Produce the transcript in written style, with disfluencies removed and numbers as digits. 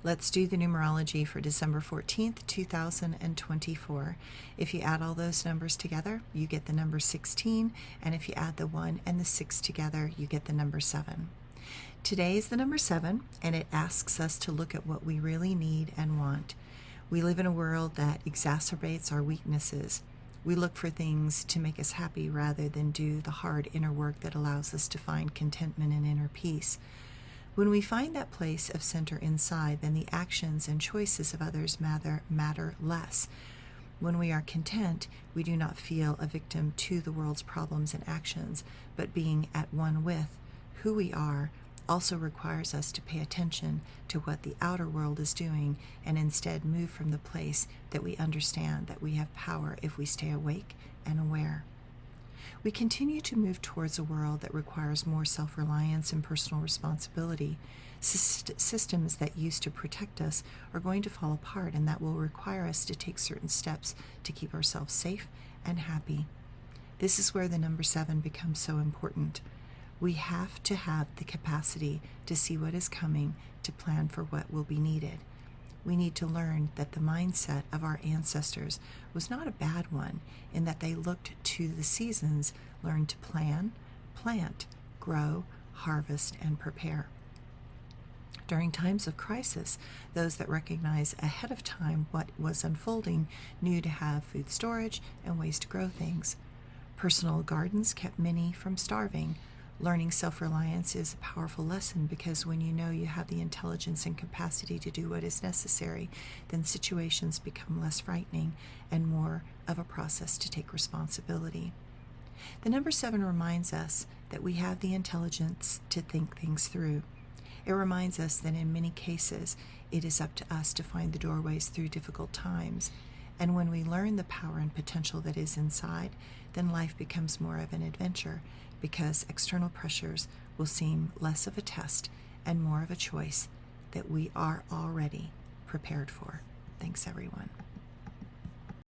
Let's do the numerology for December 14th, 2024. If you add all those numbers together, you get the number 16, and if you add the 1 and the 6 together, you get the number 7. Today is the number 7, and it asks us to look at what we really need and want. We live in a world that exacerbates our weaknesses. We look for things to make us happy rather than do the hard inner work that allows us to find contentment and inner peace. When we find that place of center inside, then the actions and choices of others matter less. When we are content, we do not feel a victim to the world's problems and actions, but being at one with who we are also requires us to pay attention to what the outer world is doing and instead move from the place that we understand that we have power if we stay awake and aware. We continue to move towards a world that requires more self-reliance and personal responsibility. Systems that used to protect us are going to fall apart, and that will require us to take certain steps to keep ourselves safe and happy. This is where the number 7 becomes so important. We have to have the capacity to see what is coming, to plan for what will be needed. We need to learn that the mindset of our ancestors was not a bad one, in that they looked to the seasons, learned to plan, plant, grow, harvest, and prepare. During times of crisis, those that recognize ahead of time what was unfolding knew to have food storage and ways to grow things. Personal gardens kept many from starving. Learning self-reliance is a powerful lesson, because when you know you have the intelligence and capacity to do what is necessary, then situations become less frightening and more of a process to take responsibility. The number 7 reminds us that we have the intelligence to think things through. It reminds us that in many cases, it is up to us to find the doorways through difficult times. And when we learn the power and potential that is inside, then life becomes more of an adventure, because external pressures will seem less of a test and more of a choice that we are already prepared for. Thanks, everyone.